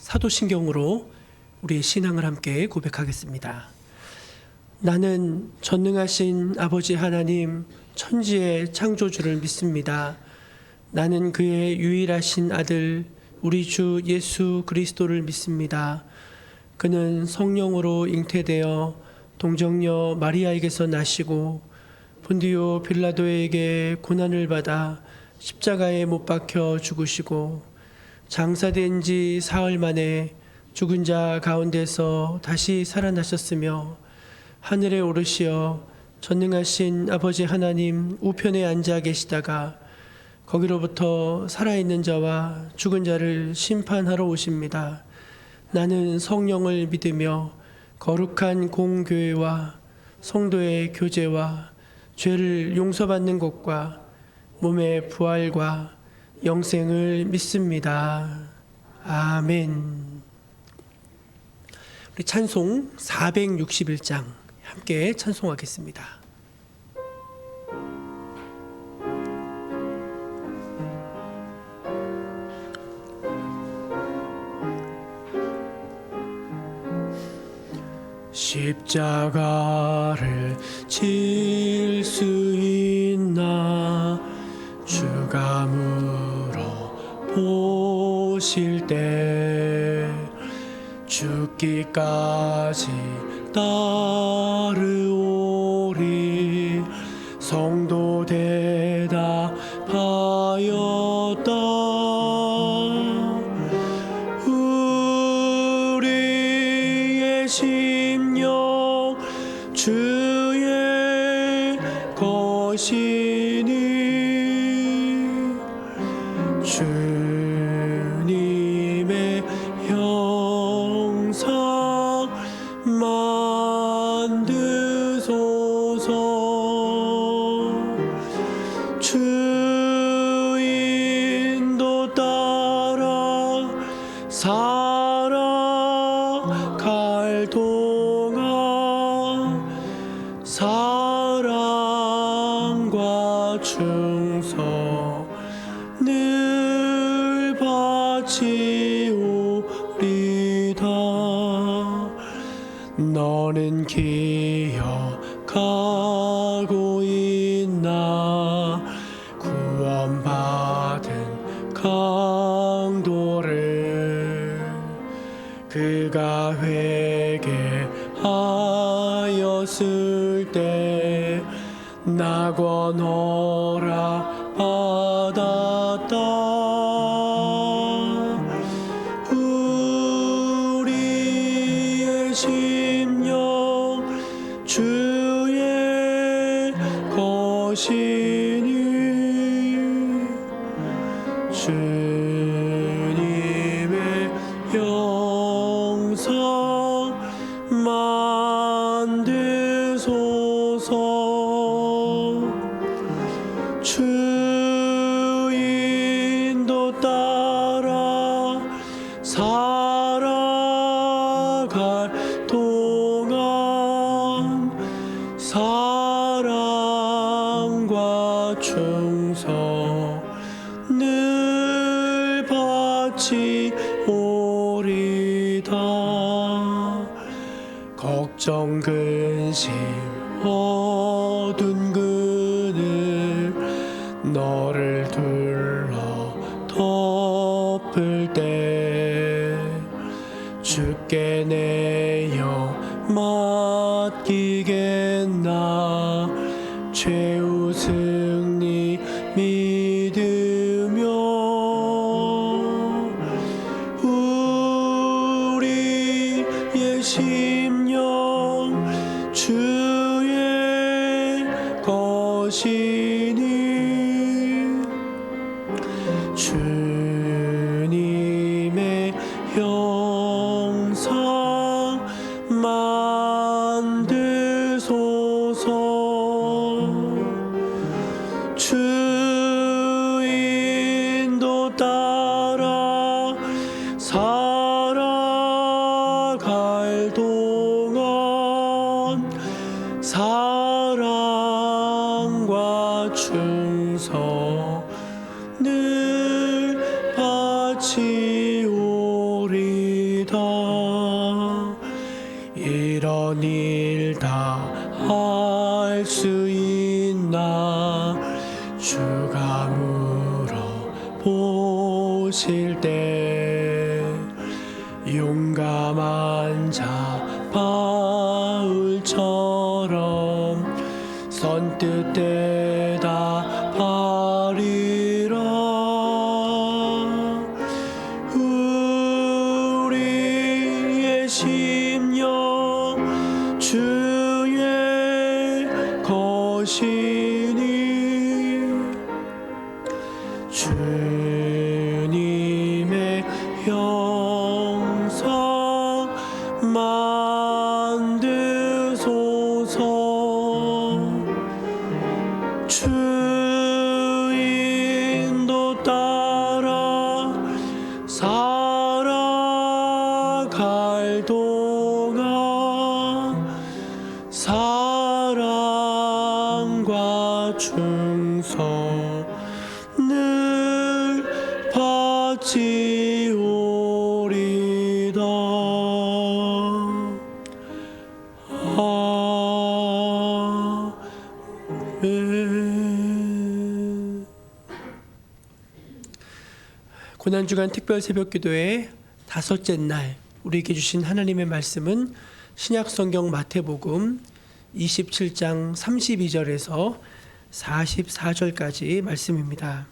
사도신경으로 우리의 신앙을 함께 고백하겠습니다. 나는 전능하신 아버지 하나님 천지의 창조주를 믿습니다. 나는 그의 유일하신 아들 우리 주 예수 그리스도를 믿습니다. 그는 성령으로 잉태되어 동정녀 마리아에게서 나시고 본디오 빌라도에게 고난을 받아 십자가에 못 박혀 죽으시고 장사된 지 사흘 만에 죽은 자 가운데서 다시 살아나셨으며 하늘에 오르시어 전능하신 아버지 하나님 우편에 앉아 계시다가 거기로부터 살아있는 자와 죽은 자를 심판하러 오십니다. 나는 성령을 믿으며 거룩한 공교회와 성도의 교제와 죄를 용서받는 것과 몸의 부활과 영생을 믿습니다. 아멘. 우리 찬송 461장 함께 찬송하겠습니다. 십자가를 질 수 있나 주가 물어보실 때 죽기까지 따르오리 성도 대답하였다. 우리의 심령 주의 것이니 주님의 형상 만드소서. 주 인도 따라 살아갈 동안 사랑과 충성 늘 바치오리다. 너는 기억하고 있나 구원받은 강도를 그가 회개하였을 때 낙원허락 받았다. 우리의 심령 주의 것이니 주님의 형상 만드소서. 주 인도 따라 살아갈 동안 사랑과 충성 늘 바치오리다. 걱정 근심 어둔 그늘 너를 둘러 덮을 때 주께 내 영 맡기겠나 최후 승리 믿으며 우리의 심령 주의 것이니 주님의 형상 만드소서. 주 인도 따라 살아갈 동안 사랑과 충성 늘 바치오리. 이런 일 다 할 수 있나 주가 물어보실 때 용감한 자 바울처럼 선뜻 대답하리라. 우리의 심령 주의 것이니 주님의 형상 만드소서. 주 인도 따라 살아갈 동안 사랑과 충성을 바치오리다. 고난주간 특별 새벽기도의 다섯째 날 우리에게 주신 하나님의 말씀은 신약성경 마태복음 27장 32절에서 44절까지 말씀입니다.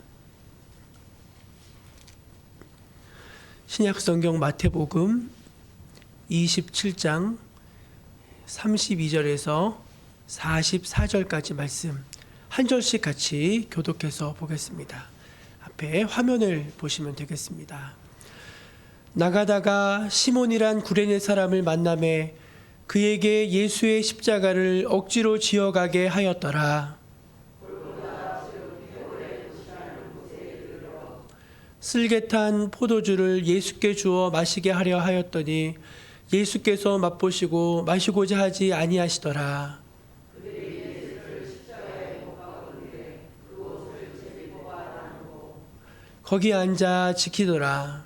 신약성경 마태복음 27장 32절에서 44절까지 말씀 한 절씩 같이 교독해서 보겠습니다. 앞에 화면을 보시면 되겠습니다. 나가다가 시몬이란 구레네 사람을 만나매 그에게 예수의 십자가를 억지로 지어가게 하였더라. 슬개탄 포도주를 예수께 주어 마시게 하려 하였더니 예수께서 맛보시고 마시고자 하지 아니하시더라. 거기 앉아 지키더라.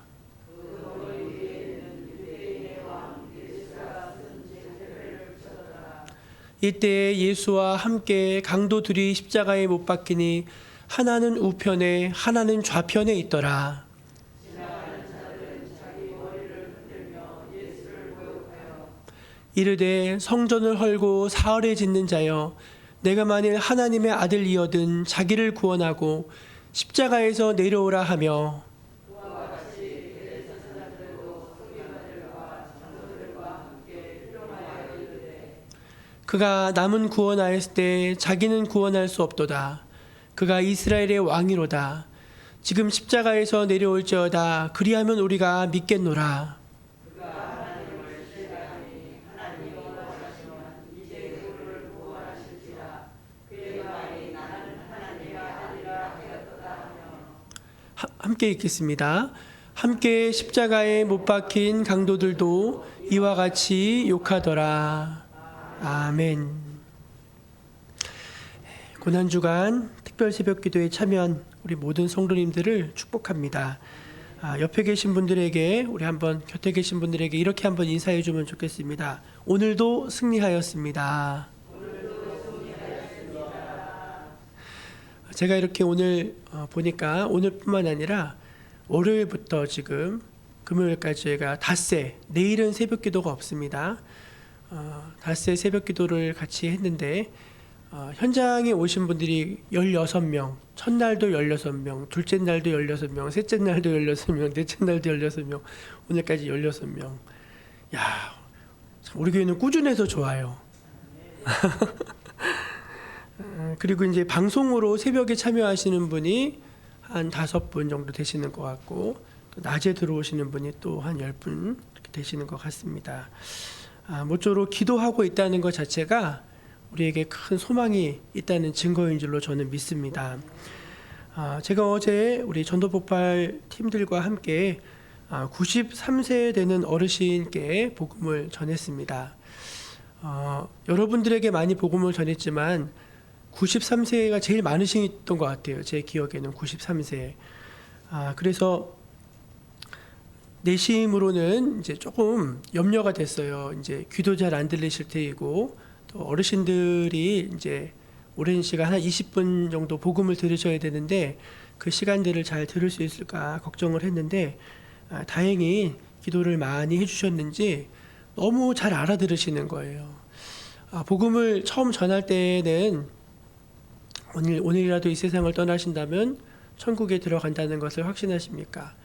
이때 예수와 함께 강도들이 십자가에 못 박히니 하나는 우편에 하나는 좌편에 있더라. 이르되 성전을 헐고 사흘에 짓는 자여, 내가 만일 하나님의 아들이거든 자기를 구원하고 십자가에서 내려오라 하며, 그가 남은 구원하였을 때 자기는 구원할 수 없도다. 그가 이스라엘의 왕이로다. 지금 십자가에서 내려올지어다. 그리하면 우리가 믿겠노라. 함께 읽겠습니다. 함께 십자가에 못 박힌 강도들도 이와 같이 욕하더라. 아멘. 고난주간 특별 새벽기도에 참여한 우리 모든 성도님들을 축복합니다. 옆에 계신 분들에게, 우리 한번 곁에 계신 분들에게 이렇게 한번 인사해 주면 좋겠습니다. 오늘도 승리하였습니다. 제가 이렇게 오늘 보니까 오늘뿐만 아니라 월요일부터 지금 금요일까지 저희가 닷새, 내일은 새벽기도가 없습니다. 닷새 새벽기도를 같이 했는데 현장에 오신 분들이 16명, 첫날도 16명, 둘째 날도 16명, 셋째 날도 16명, 넷째 날도 16명, 오늘까지 16명. 야, 우리 교회는 꾸준해서 좋아요. 그리고 이제 방송으로 새벽에 참여하시는 분이 한 5분 정도 되시는 것 같고, 낮에 들어오시는 분이 또 한 10분 이렇게 되시는 것 같습니다. 모쪼록 기도하고 있다는 것 자체가 우리에게 큰 소망이 있다는 증거인 줄로 저는 믿습니다. 제가 어제 우리 전도폭발 팀들과 함께 93세 되는 어르신께 복음을 전했습니다. 여러분들에게 많이 복음을 전했지만 93세가 제일 많으셨던 것 같아요. 제 기억에는 93세. 그래서 내심으로는 이제 조금 염려가 됐어요. 이제 귀도 잘 안 들리실 테이고 또 어르신들이 이제 오랜 시간 한 20분 정도 복음을 들으셔야 되는데 그 시간들을 잘 들을 수 있을까 걱정을 했는데 다행히 기도를 많이 해주셨는지 너무 잘 알아들으시는 거예요. 복음을 처음 전할 때는 오늘이라도 이 세상을 떠나신다면 천국에 들어간다는 것을 확신하십니까?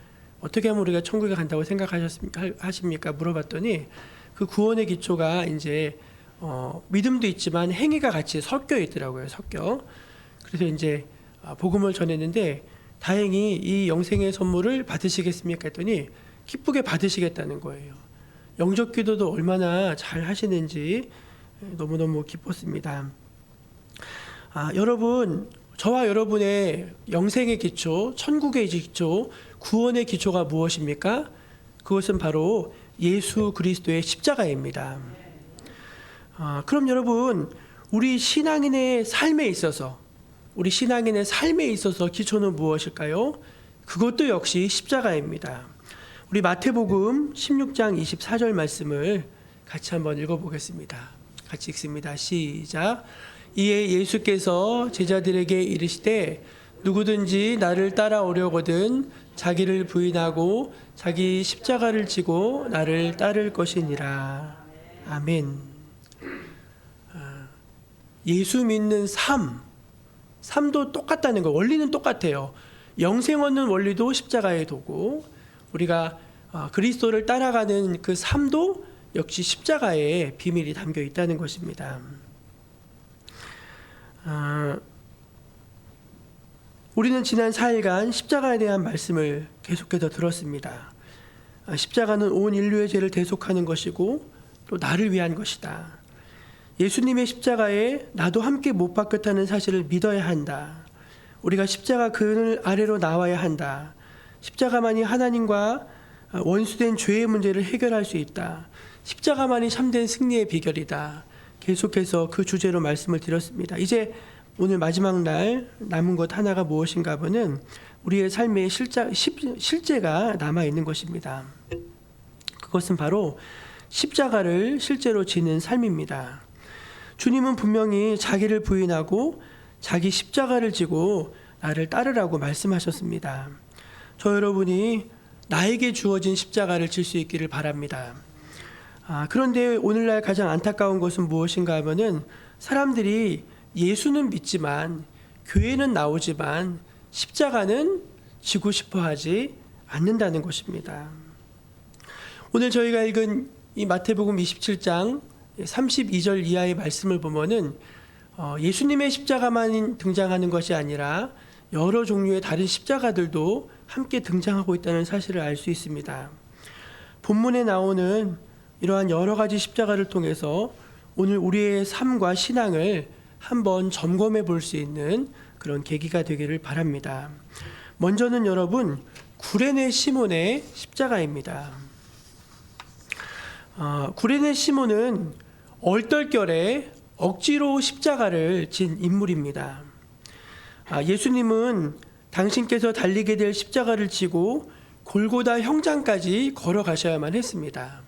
어떻게 하면 우리가 천국에 간다고 생각하십니까? 물어봤더니 그 구원의 기초가 이제 믿음도 있지만 행위가 같이 섞여 있더라고요. 그래서 이제 복음을 전했는데 다행히 이 영생의 선물을 받으시겠습니까? 했더니 기쁘게 받으시겠다는 거예요. 영적 기도도 얼마나 잘 하시는지 너무너무 기뻤습니다. 여러분, 저와 여러분의 영생의 기초, 천국의 기초, 구원의 기초가 무엇입니까? 그것은 바로 예수 그리스도의 십자가입니다. 그럼 여러분, 우리 신앙인의 삶에 있어서 기초는 무엇일까요? 그것도 역시 십자가입니다. 우리 마태복음 16장 24절 말씀을 같이 한번 읽어보겠습니다. 같이 읽습니다. 시작. 이에 예수께서 제자들에게 이르시되 누구든지 나를 따라오려거든 자기를 부인하고 자기 십자가를 지고 나를 따를 것이니라. 아멘. 예수 믿는 삶도 똑같다는 거. 원리는 똑같아요. 영생 얻는 원리도 십자가의 도구. 우리가 그리스도를 따라가는 그 삶도 역시 십자가의 비밀이 담겨 있다는 것입니다. 우리는 지난 4일간 십자가에 대한 말씀을 계속해서 들었습니다. 십자가는 온 인류의 죄를 대속하는 것이고 또 나를 위한 것이다. 예수님의 십자가에 나도 함께 못 박혔다는 사실을 믿어야 한다. 우리가 십자가 그늘 아래로 나와야 한다. 십자가만이 하나님과 원수된 죄의 문제를 해결할 수 있다. 십자가만이 참된 승리의 비결이다. 계속해서 그 주제로 말씀을 드렸습니다. 이제 오늘 마지막 날 남은 것 하나가 무엇인가 보는 우리의 삶의 실제가 남아있는 것입니다. 그것은 바로 십자가를 실제로 지는 삶입니다. 주님은 분명히 자기를 부인하고 자기 십자가를 지고 나를 따르라고 말씀하셨습니다. 저 여러분이 나에게 주어진 십자가를 질 수 있기를 바랍니다. 그런데 오늘날 가장 안타까운 것은 무엇인가 하면은 사람들이 예수는 믿지만 교회는 나오지만 십자가는 지고 싶어 하지 않는다는 것입니다. 오늘 저희가 읽은 이 마태복음 27장 32절 이하의 말씀을 보면은 예수님의 십자가만 등장하는 것이 아니라 여러 종류의 다른 십자가들도 함께 등장하고 있다는 사실을 알 수 있습니다. 본문에 나오는 이러한 여러 가지 십자가를 통해서 오늘 우리의 삶과 신앙을 한번 점검해 볼 수 있는 그런 계기가 되기를 바랍니다. 먼저는 여러분, 구레네 시몬의 십자가입니다. 구레네 시몬은 얼떨결에 억지로 십자가를 진 인물입니다. 예수님은 당신께서 달리게 될 십자가를 지고 골고다 형장까지 걸어가셔야만 했습니다.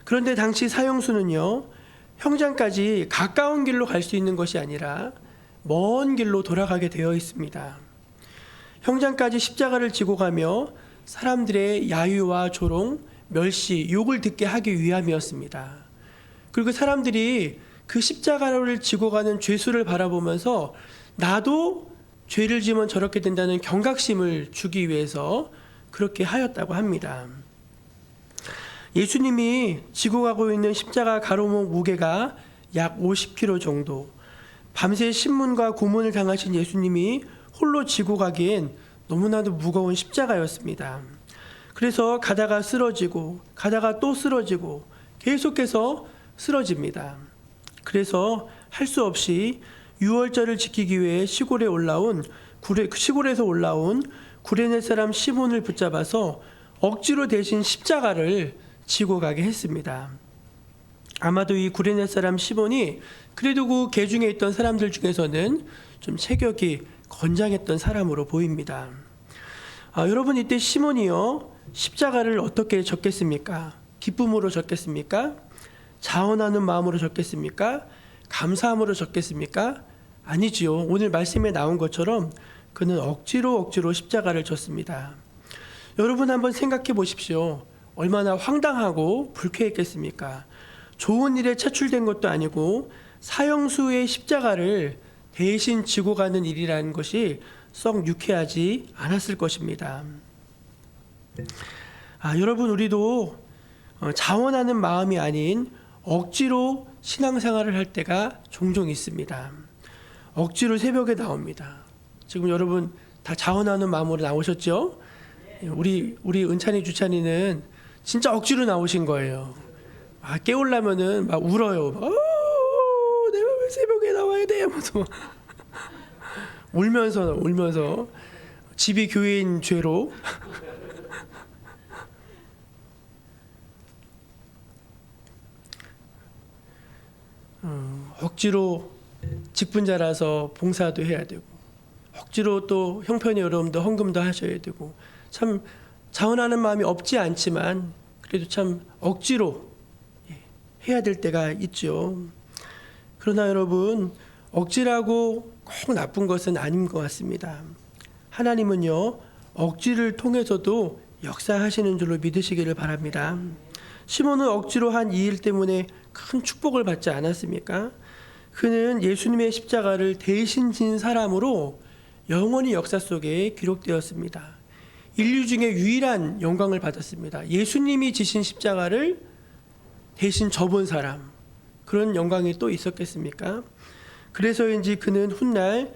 그런데 당시 사형수는요, 형장까지 가까운 길로 갈 수 있는 것이 아니라 먼 길로 돌아가게 되어 있습니다. 형장까지 십자가를 지고 가며 사람들의 야유와 조롱, 멸시, 욕을 듣게 하기 위함이었습니다. 그리고 사람들이 그 십자가를 지고 가는 죄수를 바라보면서 나도 죄를 지면 저렇게 된다는 경각심을 주기 위해서 그렇게 하였다고 합니다. 예수님이 지고 가고 있는 십자가 가로목 무게가 약 50kg 정도. 밤새 신문과 고문을 당하신 예수님이 홀로 지고 가기엔 너무나도 무거운 십자가였습니다. 그래서 가다가 쓰러지고 가다가 또 쓰러지고 계속해서 쓰러집니다. 그래서 할 수 없이 유월절을 지키기 위해 시골에서 올라온 구레네 사람 시몬을 붙잡아서 억지로 대신 십자가를 지고 가게 했습니다. 아마도 이 구레네 사람 시몬이 그래도 그 계중에 있던 사람들 중에서는 좀 체격이 건장했던 사람으로 보입니다. 여러분 이때 시몬이요 십자가를 어떻게 졌겠습니까? 기쁨으로 졌겠습니까? 자원하는 마음으로 졌겠습니까? 감사함으로 졌겠습니까? 아니지요. 오늘 말씀에 나온 것처럼 그는 억지로 십자가를 졌습니다. 여러분 한번 생각해 보십시오. 얼마나 황당하고 불쾌했겠습니까? 좋은 일에 차출된 것도 아니고 사형수의 십자가를 대신 지고 가는 일이라는 것이 썩 유쾌하지 않았을 것입니다. 여러분 우리도 자원하는 마음이 아닌 억지로 신앙생활을 할 때가 종종 있습니다. 억지로 새벽에 나옵니다. 지금 여러분 다 자원하는 마음으로 나오셨죠? 우리 은찬이 주찬이는 진짜 억지로 나오신 거예요. 깨우려면은 막 울어요. 내가 왜 새벽에 나와야 돼? 하면서 울면서 집이 교회인 죄로 억지로 직분자라서 봉사도 해야 되고 억지로 또 형편이 어려움도 헌금도 하셔야 되고 참 자원하는 마음이 없지 않지만 그래도 참 억지로 해야 될 때가 있죠. 그러나 여러분 억지라고 꼭 나쁜 것은 아닌 것 같습니다. 하나님은요 억지를 통해서도 역사하시는 줄로 믿으시기를 바랍니다. 시몬은 억지로 한 이 일 때문에 큰 축복을 받지 않았습니까? 그는 예수님의 십자가를 대신 진 사람으로 영원히 역사 속에 기록되었습니다. 인류 중에 유일한 영광을 받았습니다. 예수님이 지신 십자가를 대신 져본 사람, 그런 영광이 또 있었겠습니까? 그래서인지 그는 훗날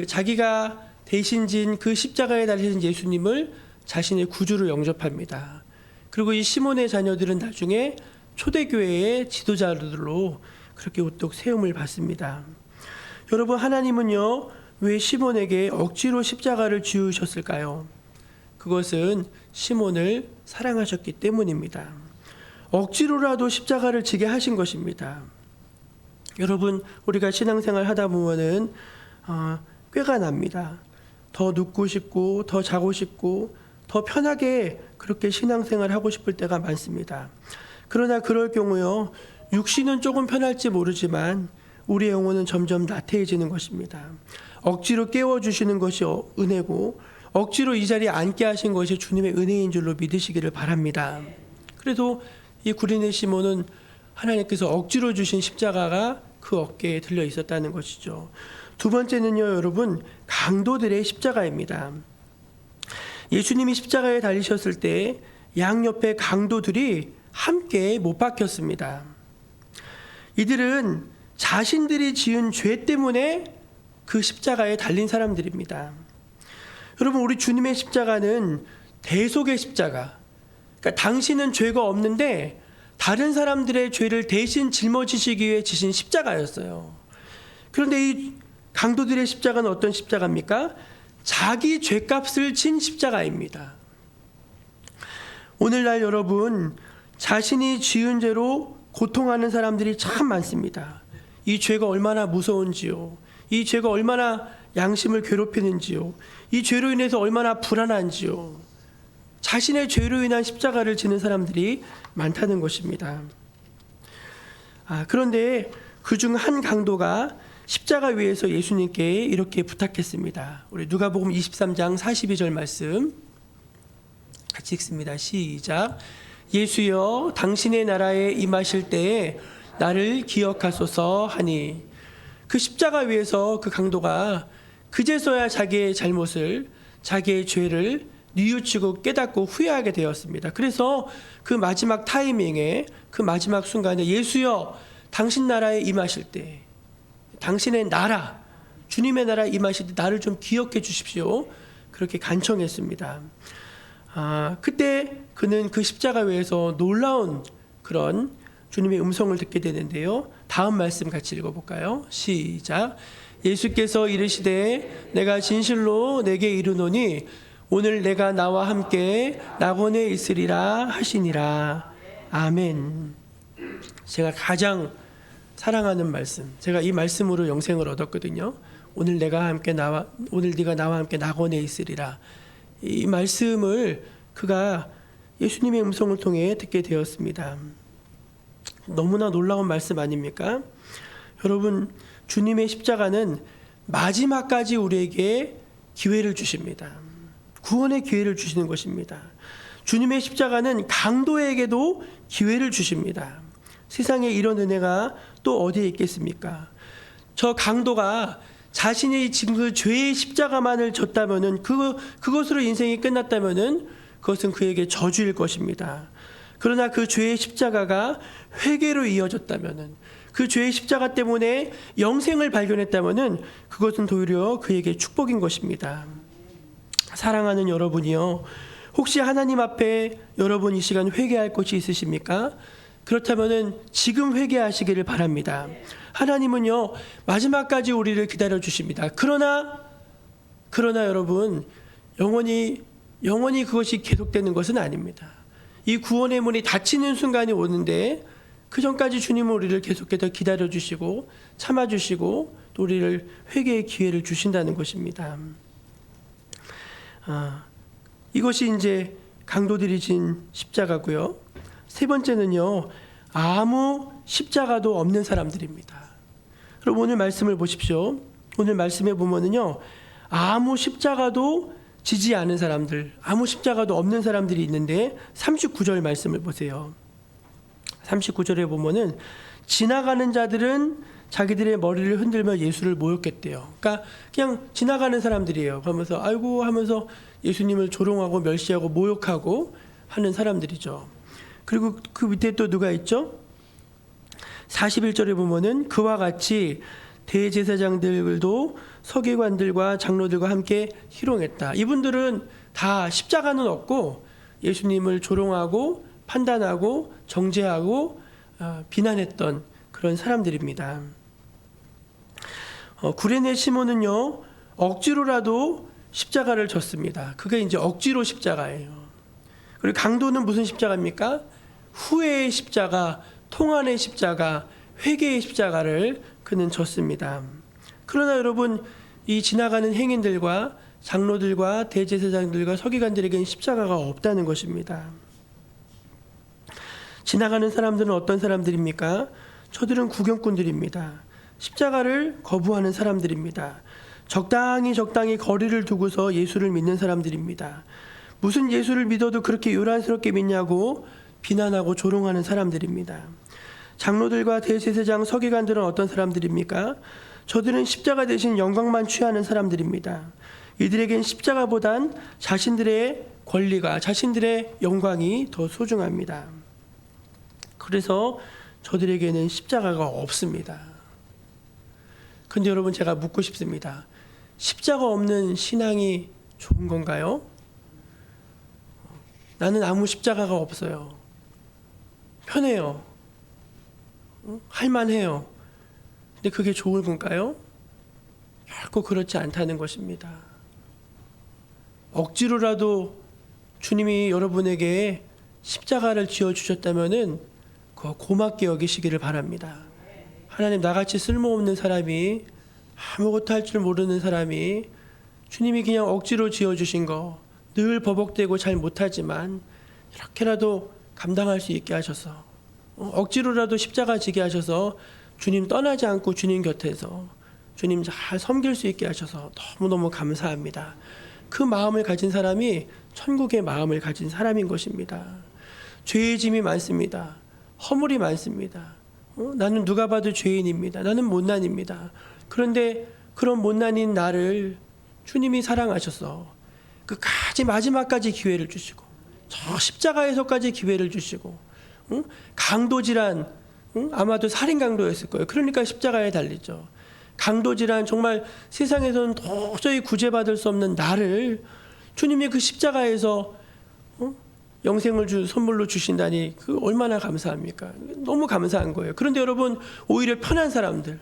자기가 대신 진 그 십자가에 달리신 예수님을 자신의 구주로 영접합니다. 그리고 이 시몬의 자녀들은 나중에 초대교회의 지도자들로 그렇게 우뚝 세움을 받습니다. 여러분 하나님은요 왜 시몬에게 억지로 십자가를 지우셨을까요? 그것은 시몬을 사랑하셨기 때문입니다. 억지로라도 십자가를 지게 하신 것입니다. 여러분 우리가 신앙생활 하다 보면은 꾀가 납니다. 더 눕고 싶고 더 자고 싶고 더 편하게 그렇게 신앙생활 하고 싶을 때가 많습니다. 그러나 그럴 경우요 육신은 조금 편할지 모르지만 우리의 영혼은 점점 나태해지는 것입니다. 억지로 깨워주시는 것이 은혜고 억지로 이 자리에 앉게 하신 것이 주님의 은혜인 줄로 믿으시기를 바랍니다. 그래도 이 구린의 시몬은 하나님께서 억지로 주신 십자가가 그 어깨에 들려 있었다는 것이죠. 두 번째는요 여러분 강도들의 십자가입니다. 예수님이 십자가에 달리셨을 때 양옆에 강도들이 함께 못 박혔습니다. 이들은 자신들이 지은 죄 때문에 그 십자가에 달린 사람들입니다. 여러분 우리 주님의 십자가는 대속의 십자가, 그러니까 당신은 죄가 없는데 다른 사람들의 죄를 대신 짊어지시기 위해 지신 십자가였어요. 그런데 이 강도들의 십자가는 어떤 십자가입니까? 자기 죄값을 진 십자가입니다. 오늘날 여러분 자신이 지은 죄로 고통하는 사람들이 참 많습니다. 이 죄가 얼마나 무서운지요. 이 죄가 얼마나 양심을 괴롭히는지요. 이 죄로 인해서 얼마나 불안한지요. 자신의 죄로 인한 십자가를 지는 사람들이 많다는 것입니다. 그런데 그중 한 강도가 십자가 위에서 예수님께 이렇게 부탁했습니다. 우리 누가복음 23장 42절 말씀 같이 읽습니다. 시작. 예수여 당신의 나라에 임하실 때에 나를 기억하소서 하니, 그 십자가 위에서 그 강도가 그제서야 자기의 잘못을, 자기의 죄를 뉘우치고 깨닫고 후회하게 되었습니다. 그래서 그 마지막 타이밍에, 그 마지막 순간에 예수여 당신 나라에 임하실 때, 당신의 나라, 주님의 나라에 임하실 때 나를 좀 기억해 주십시오. 그렇게 간청했습니다. 그때 그는 그 십자가 위에서 놀라운 그런 주님의 음성을 듣게 되는데요. 다음 말씀 같이 읽어볼까요? 시작. 예수께서 이르시되 내가 진실로 내게 이르노니 오늘 내가 나와 함께 낙원에 있으리라 하시니라. 아멘. 제가 가장 사랑하는 말씀, 제가 이 말씀으로 영생을 얻었거든요. 오늘 네가 나와 함께 낙원에 있으리라. 이 말씀을 그가 예수님의 음성을 통해 듣게 되었습니다. 너무나 놀라운 말씀 아닙니까? 여러분, 주님의 십자가는 마지막까지 우리에게 기회를 주십니다. 구원의 기회를 주시는 것입니다. 주님의 십자가는 강도에게도 기회를 주십니다. 세상에 이런 은혜가 또 어디에 있겠습니까? 저 강도가 자신이 지금 그 죄의 십자가만을 졌다면은 그것으로 인생이 끝났다면은 그것은 그에게 저주일 것입니다. 그러나 그 죄의 십자가가 회개로 이어졌다면은, 그 죄의 십자가 때문에 영생을 발견했다면은 그것은 오히려 그에게 축복인 것입니다. 사랑하는 여러분이요, 혹시 하나님 앞에 여러분 이 시간 회개할 것이 있으십니까? 그렇다면은 지금 회개하시기를 바랍니다. 하나님은요, 마지막까지 우리를 기다려 주십니다. 그러나 여러분, 영원히 그것이 계속되는 것은 아닙니다. 이 구원의 문이 닫히는 순간이 오는데 그 전까지 주님은 우리를 계속해서 기다려 주시고 참아 주시고 또 우리를 회개의 기회를 주신다는 것입니다. 이것이 이제 강도들이 진 십자가고요. 세 번째는요, 아무 십자가도 없는 사람들입니다. 여러분, 오늘 말씀을 보십시오. 오늘 말씀에 보면은요, 아무 십자가도 지지 않은 사람들, 아무 십자가도 없는 사람들이 있는데 39절 말씀을 보세요. 39절에 보면은 지나가는 자들은 자기들의 머리를 흔들며 예수를 모욕했대요. 그러니까 그냥 지나가는 사람들이에요. 그러면서 아이고 하면서 예수님을 조롱하고 멸시하고 모욕하고 하는 사람들이죠. 그리고 그 밑에 또 누가 있죠? 41절에 보면은 그와 같이 대제사장들도 서기관들과 장로들과 함께 희롱했다. 이분들은 다 십자가는 없고 예수님을 조롱하고 판단하고 정죄하고 비난했던 그런 사람들입니다. 구레네 시몬은요, 억지로라도 십자가를 졌습니다. 그게 이제 억지로 십자가예요. 그리고 강도는 무슨 십자가입니까? 후회의 십자가, 통안의 십자가, 회개의 십자가를 그는 졌습니다. 그러나 여러분, 이 지나가는 행인들과 장로들과 대제사장들과 서기관들에게는 십자가가 없다는 것입니다. 지나가는 사람들은 어떤 사람들입니까? 저들은 구경꾼들입니다. 십자가를 거부하는 사람들입니다. 적당히 거리를 두고서 예수를 믿는 사람들입니다. 무슨 예수를 믿어도 그렇게 요란스럽게 믿냐고 비난하고 조롱하는 사람들입니다. 장로들과 대제사장 서기관들은 어떤 사람들입니까? 저들은 십자가 대신 영광만 취하는 사람들입니다. 이들에겐 십자가보단 자신들의 권리가, 자신들의 영광이 더 소중합니다. 그래서 저들에게는 십자가가 없습니다. 근데 여러분, 제가 묻고 싶습니다. 십자가 없는 신앙이 좋은 건가요? 나는 아무 십자가가 없어요. 편해요. 할만해요. 근데 그게 좋은 건가요? 결코 그렇지 않다는 것입니다. 억지로라도 주님이 여러분에게 십자가를 지어주셨다면은 그거 고맙게 여기시기를 바랍니다. 하나님, 나같이 쓸모없는 사람이, 아무것도 할 줄 모르는 사람이 주님이 그냥 억지로 지어주신 거, 늘 버벅대고 잘 못하지만 이렇게라도 감당할 수 있게 하셔서, 억지로라도 십자가 지게 하셔서 주님 떠나지 않고 주님 곁에서 주님 잘 섬길 수 있게 하셔서 너무너무 감사합니다. 그 마음을 가진 사람이 천국의 마음을 가진 사람인 것입니다. 죄의 짐이 많습니다. 허물이 많습니다. 나는 누가 봐도 죄인입니다. 나는 못난입니다. 그런데 그런 못난인 나를 주님이 사랑하셔서 끝까지 마지막까지 기회를 주시고, 저 십자가에서까지 기회를 주시고, 강도질한, 아마도 살인 강도였을 거예요. 그러니까 십자가에 달리죠. 강도질한, 정말 세상에서는 도저히 구제받을 수 없는 나를 주님이 그 십자가에서 영생을 선물로 주신다니, 그 얼마나 감사합니까? 너무 감사한 거예요. 그런데 여러분, 오히려 편한 사람들,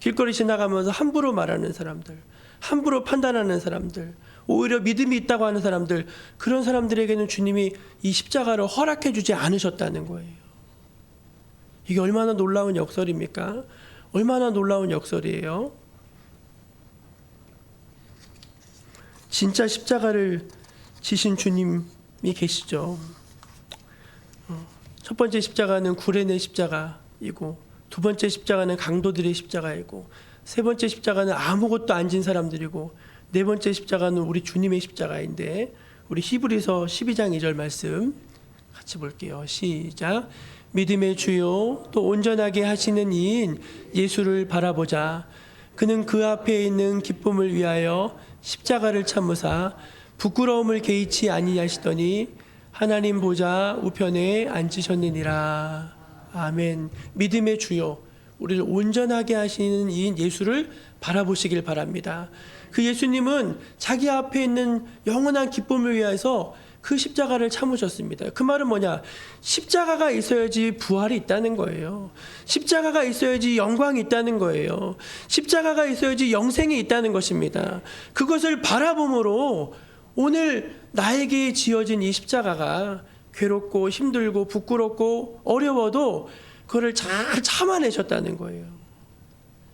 길거리 지나가면서 함부로 말하는 사람들, 함부로 판단하는 사람들, 오히려 믿음이 있다고 하는 사람들, 그런 사람들에게는 주님이 이 십자가를 허락해 주지 않으셨다는 거예요. 이게 얼마나 놀라운 역설입니까? 얼마나 놀라운 역설이에요. 진짜 십자가를 지신 주님이 계시죠. 첫 번째 십자가는 구레네 십자가이고, 두 번째 십자가는 강도들의 십자가이고, 세 번째 십자가는 아무것도 안 진 사람들이고, 네 번째 십자가는 우리 주님의 십자가인데, 우리 히브리서 12장 2절 말씀 같이 볼게요. 시작. 믿음의 주요 또 온전하게 하시는 이인 예수를 바라보자. 그는 그 앞에 있는 기쁨을 위하여 십자가를 참으사 부끄러움을 개의치 아니하시더니 하나님 보좌 우편에 앉으셨느니라. 아멘. 믿음의 주요, 우리를 온전하게 하시는 이인 예수를 바라보시길 바랍니다. 그 예수님은 자기 앞에 있는 영원한 기쁨을 위해서 그 십자가를 참으셨습니다. 그 말은 뭐냐? 십자가가 있어야지 부활이 있다는 거예요. 십자가가 있어야지 영광이 있다는 거예요. 십자가가 있어야지 영생이 있다는 것입니다. 그것을 바라봄으로 오늘 나에게 지어진 이 십자가가 괴롭고 힘들고 부끄럽고 어려워도 그거를 잘 참아내셨다는 거예요.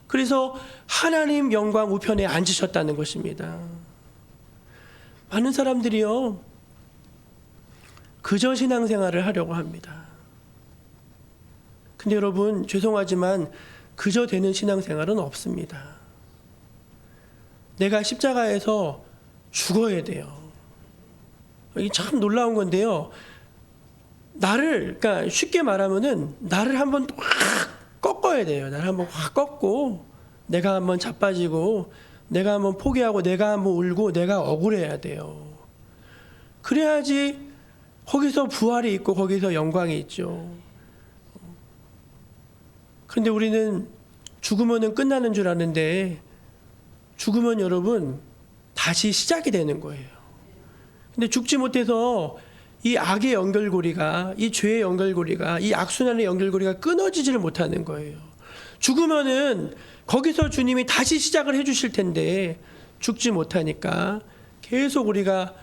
그래서 하나님 영광 우편에 앉으셨다는 것입니다. 많은 사람들이요, 그저 신앙생활을 하려고 합니다. 근데 여러분, 죄송하지만 그저 되는 신앙생활은 없습니다. 내가 십자가에서 죽어야 돼요. 이게 참 놀라운 건데요. 그러니까 쉽게 말하면은 나를 한번 확 꺾어야 돼요. 나를 한번 확 꺾고, 내가 한번 자빠지고, 내가 한번 포기하고, 내가 한번 울고, 내가 억울해야 돼요. 그래야지 거기서 부활이 있고 거기서 영광이 있죠. 그런데 우리는 죽으면 끝나는 줄 아는데, 죽으면 여러분 다시 시작이 되는 거예요. 근데 죽지 못해서 이 악의 연결고리가, 이 죄의 연결고리가, 이 악순환의 연결고리가 끊어지지를 못하는 거예요. 죽으면은 거기서 주님이 다시 시작을 해주실 텐데 죽지 못하니까 계속 우리가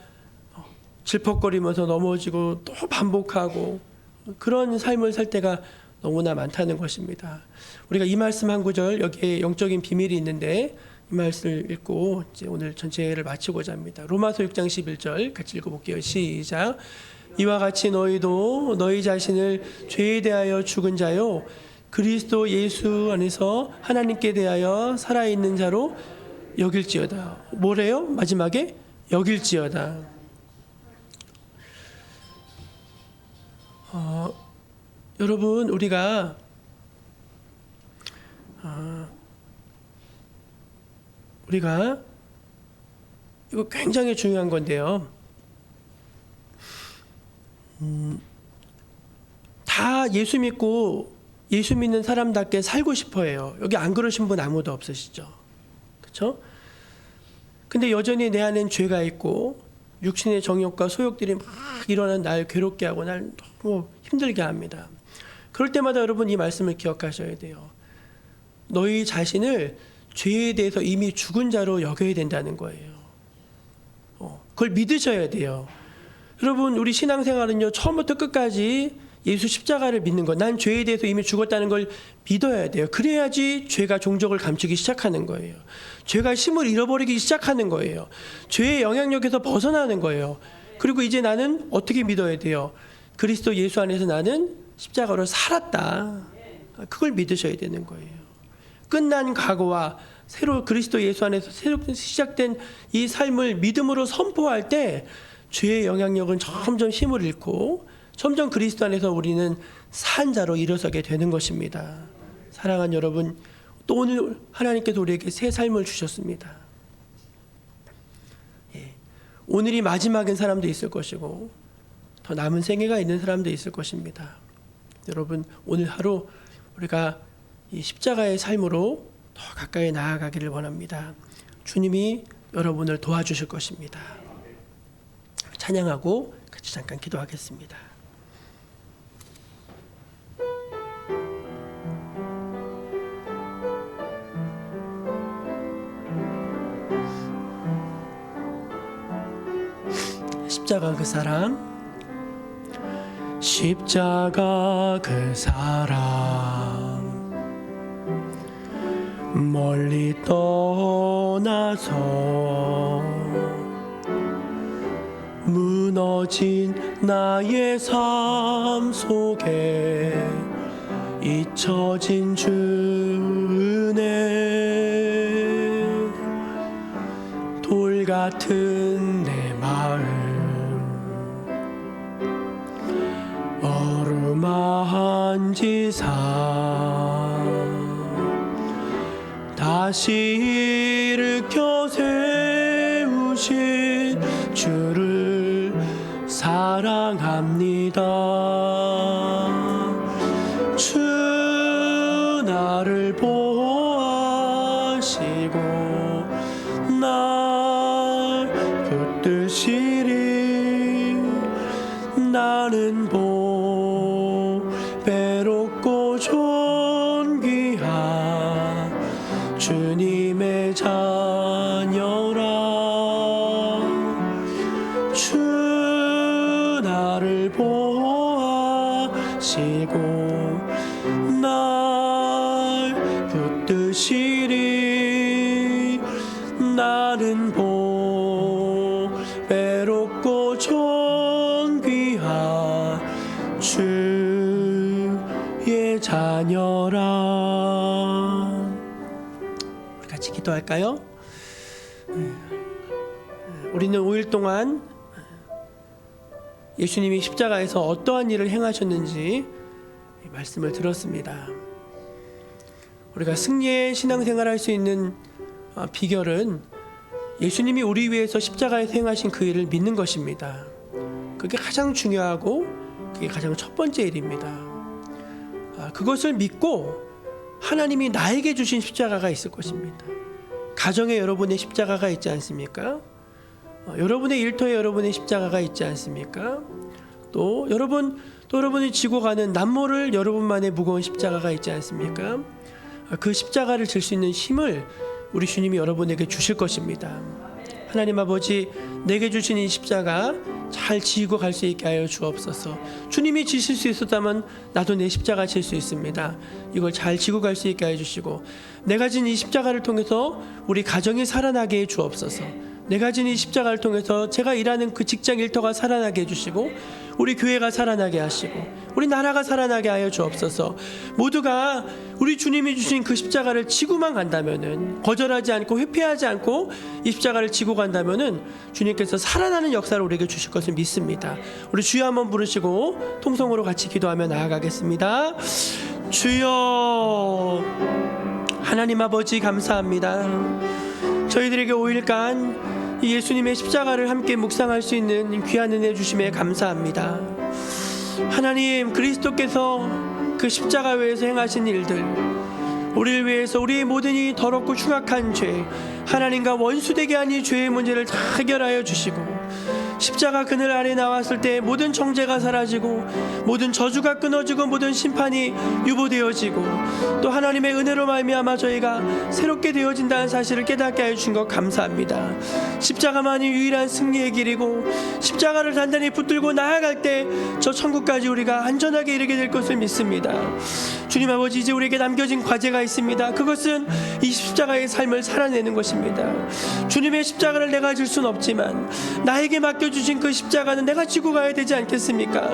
질퍽거리면서 넘어지고 또 반복하고 그런 삶을 살 때가 너무나 많다는 것입니다. 우리가 이 말씀 한 구절, 여기에 영적인 비밀이 있는데 이 말씀을 읽고 이제 오늘 전체를 마치고자 합니다. 로마서 6장 11절 같이 읽어볼게요. 시작. 이와 같이 너희도 너희 자신을 죄에 대하여 죽은 자요 그리스도 예수 안에서 하나님께 대하여 살아있는 자로 여길지어다. 뭐래요? 마지막에 여길지어다. 여러분, 우리가 이거 굉장히 중요한 건데요. 다 예수 믿고 예수 믿는 사람답게 살고 싶어 해요. 여기 안 그러신 분 아무도 없으시죠? 그렇죠? 근데 여전히 내 안엔 죄가 있고 육신의 정욕과 소욕들이 막 일어나 날 괴롭게 하고 날 너무 힘들게 합니다. 그럴 때마다 여러분 이 말씀을 기억하셔야 돼요. 너희 자신을 죄에 대해서 이미 죽은 자로 여겨야 된다는 거예요. 그걸 믿으셔야 돼요. 여러분, 우리 신앙생활은요, 처음부터 끝까지 예수 십자가를 믿는 것, 난 죄에 대해서 이미 죽었다는 걸 믿어야 돼요. 그래야지 죄가 종적을 감추기 시작하는 거예요. 죄가 힘을 잃어버리기 시작하는 거예요. 죄의 영향력에서 벗어나는 거예요. 그리고 이제 나는 어떻게 믿어야 돼요? 그리스도 예수 안에서 나는 십자가로 살았다. 그걸 믿으셔야 되는 거예요. 끝난 과거와 새로 그리스도 예수 안에서 새롭게 시작된 이 삶을 믿음으로 선포할 때 죄의 영향력은 점점 힘을 잃고 점점 그리스도 안에서 우리는 산 자로 일어서게 되는 것입니다. 사랑하는 여러분, 또 오늘 하나님께서 우리에게 새 삶을 주셨습니다. 오늘이 마지막인 사람도 있을 것이고 더 남은 생애가 있는 사람도 있을 것입니다. 여러분, 오늘 하루 우리가 이 십자가의 삶으로 더 가까이 나아가기를 원합니다. 주님이 여러분을 도와주실 것입니다. 찬양하고 같이 잠깐 기도하겠습니다. 십자가 그 사람, 십자가 그 사람, 멀리 떠나서 무너진 나의 삶 속에 잊혀진 주 은혜, 돌 같은 내 마음 어루만지사 다시 일으켜 세우신 주를 사랑합니다. 주 나를 보호하시고 날 붙드시리. 나는 배롭고 존귀한 주님의 자녀라. 주 나를 보호하시고 날 붙드시리. 나는 배롭고 존귀한 주의 자녀라. 우리 같이 기도할까요? 우리는 5일 동안 예수님이 십자가에서 어떠한 일을 행하셨는지 말씀을 들었습니다. 우리가 승리의 신앙생활을 할 수 있는 비결은 예수님이 우리 위해서 십자가에서 행하신 그 일을 믿는 것입니다. 그게 가장 중요하고 그게 가장 첫 번째 일입니다. 그것을 믿고 하나님이 나에게 주신 십자가가 있을 것입니다. 가정에 여러분의 십자가가 있지 않습니까? 여러분의 일터에 여러분의 십자가가 있지 않습니까? 또 여러분이 지고 가는 남모를 여러분만의 무거운 십자가가 있지 않습니까? 그 십자가를 질 수 있는 힘을 우리 주님이 여러분에게 주실 것입니다. 하나님 아버지, 내게 주신 이 십자가 잘 지고 갈 수 있게 하여 주옵소서. 주님이 지실 수 있었다면 나도 내 십자가 질 수 있습니다. 이걸 잘 지고 갈 수 있게 해 주시고, 내가 진 이 십자가를 통해서 우리 가정이 살아나게 해 주옵소서. 내가 진 이 십자가를 통해서 제가 일하는 그 직장 일터가 살아나게 해주시고, 우리 교회가 살아나게 하시고, 우리 나라가 살아나게 하여 주옵소서. 모두가 우리 주님이 주신 그 십자가를 지고만 간다면은, 거절하지 않고 회피하지 않고 이 십자가를 지고 간다면은 주님께서 살아나는 역사를 우리에게 주실 것을 믿습니다. 우리 주여 한번 부르시고 통성으로 같이 기도하며 나아가겠습니다. 주여, 하나님 아버지 감사합니다. 저희들에게 5일간 이 예수님의 십자가를 함께 묵상할 수 있는 귀한 은혜 주심에 감사합니다. 하나님, 그리스도께서 그 십자가 외에서 행하신 일들, 우리를 위해서 우리의 모든 이 더럽고 흉악한 죄, 하나님과 원수되게 한 이 죄의 문제를 다 해결하여 주시고, 십자가 그늘 아래 나왔을 때 모든 정죄가 사라지고, 모든 저주가 끊어지고, 모든 심판이 유보되어지고, 또 하나님의 은혜로 말미암아 저희가 새롭게 되어진다는 사실을 깨닫게 해 주신 것 감사합니다. 십자가만이 유일한 승리의 길이고, 십자가를 단단히 붙들고 나아갈 때 저 천국까지 우리가 안전하게 이르게 될 것을 믿습니다. 주님 아버지, 이제 우리에게 남겨진 과제가 있습니다. 그것은 이 십자가의 삶을 살아내는 것입니다. 주님의 십자가를 내가 질 수는 없지만 나에게 맡겨주신 그 십자가는 내가 지고 가야 되지 않겠습니까?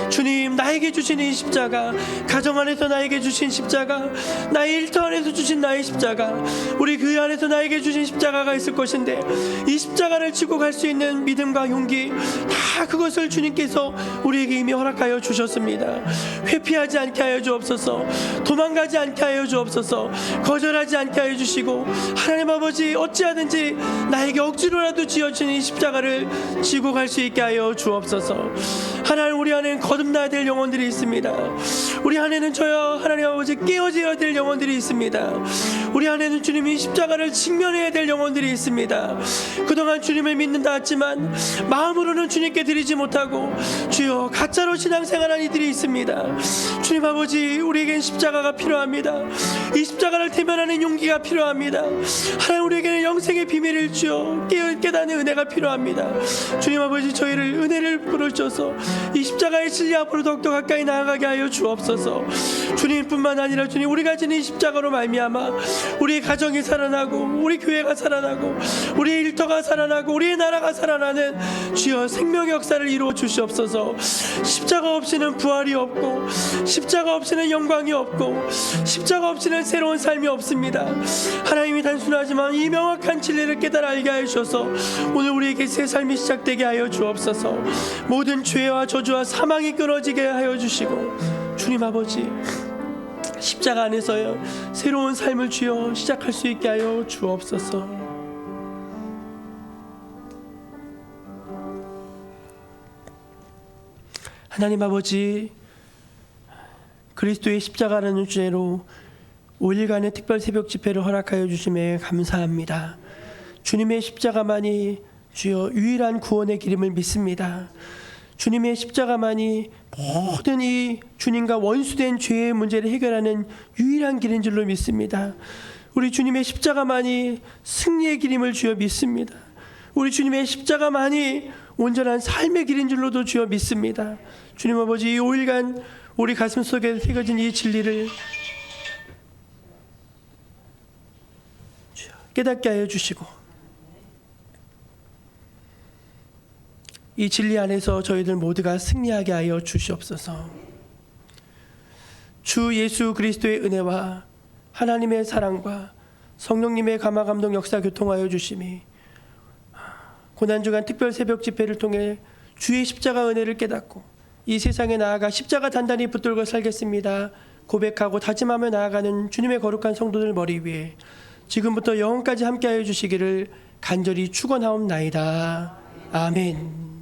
주님, 나에게 주신 이 십자가, 가정 안에서 나에게 주신 십자가, 나의 일터 안에서 주신 나의 십자가, 우리 교회 안에서 나에게 주신 십자가가 있을 것인데, 이 십자가를 지고 갈 수 있는 믿음과 용기, 다 그것을 주님께서 우리에게 이미 허락하여 주셨습니다. 회피하지 않게 하여 주옵소서. 도망가지 않게 하여 주옵소서. 거절하지 않게 하여 주시고, 하나님 아버지, 어찌하든지 나에게 억지로라도 지어진 이 십자가를 지고 갈 수 있게 하여 주옵소서. 하나님, 우리 안에는 거듭나야 될 영혼들이 있습니다. 우리 안에는 저여 하나님 아버지 깨어져야 될 영혼들이 있습니다. 우리 안에는 주님이 십자가를 직면해야 될 영혼들이 있습니다. 그동안 주님을 믿는다 했지만 마음으로는 주님께 드리지 못하고 주여 가짜로 신앙생활한 이들이 있습니다. 주님 아버지, 우리에겐 십자가가 필요합니다. 이 십자가를 대면하는 용기가 필요합니다. 하나님, 우리에게는 영생의 비밀을 주여 깨닫는 은혜가 필요합니다. 주님 아버지, 저희를 은혜를 부르셔서 이 십자가의 진리 앞으로 더욱더 가까이 나아가게 하여 주옵소서. 주님뿐만 아니라 주님, 우리가 지닌 십자가로 말미암아 우리의 가정이 살아나고 우리 교회가 살아나고 우리의 일터가 살아나고 우리의 나라가 살아나는 주여 생명의 역사를 이루어 주시옵소서. 십자가 없이는 부활이 없고 십자가 없이는 영광이 없고 십자가 없이는 새로운 삶이 없습니다. 하나님이 단순하지만 이 명확한 진리를 깨달아 알게 하여 주셔서 오늘 우리에게 새 삶이 시작되게 하여 주옵소서. 모든 죄와 저주와 사망이 끊어지게 하여 주시고 주님 아버지, 십자가 안에서 새로운 삶을 주여 시작할 수 있게 하여 주옵소서. 하나님 아버지, 그리스도의 십자가라는 주제로 5일간의 특별 새벽 집회를 허락하여 주심에 감사합니다. 주님의 십자가만이 주여 유일한 구원의 길임을 믿습니다. 주님의 십자가만이 모든 이 주님과 원수된 죄의 문제를 해결하는 유일한 길인 줄로 믿습니다. 우리 주님의 십자가만이 승리의 길임을 주여 믿습니다. 우리 주님의 십자가만이 온전한 삶의 길인 줄로도 주여 믿습니다. 주님 아버지, 이 5일간 우리 가슴 속에 새겨진 이 진리를 깨닫게 하여 주시고 이 진리 안에서 저희들 모두가 승리하게 하여 주시옵소서. 주 예수 그리스도의 은혜와 하나님의 사랑과 성령님의 감화 감동 역사 교통하여 주심이 고난주간 특별 새벽 집회를 통해 주의 십자가 은혜를 깨닫고 이 세상에 나아가 십자가 단단히 붙들고 살겠습니다 고백하고 다짐하며 나아가는 주님의 거룩한 성도들 머리 위에 지금부터 영원까지 함께하여 주시기를 간절히 축원하옵나이다. 아멘.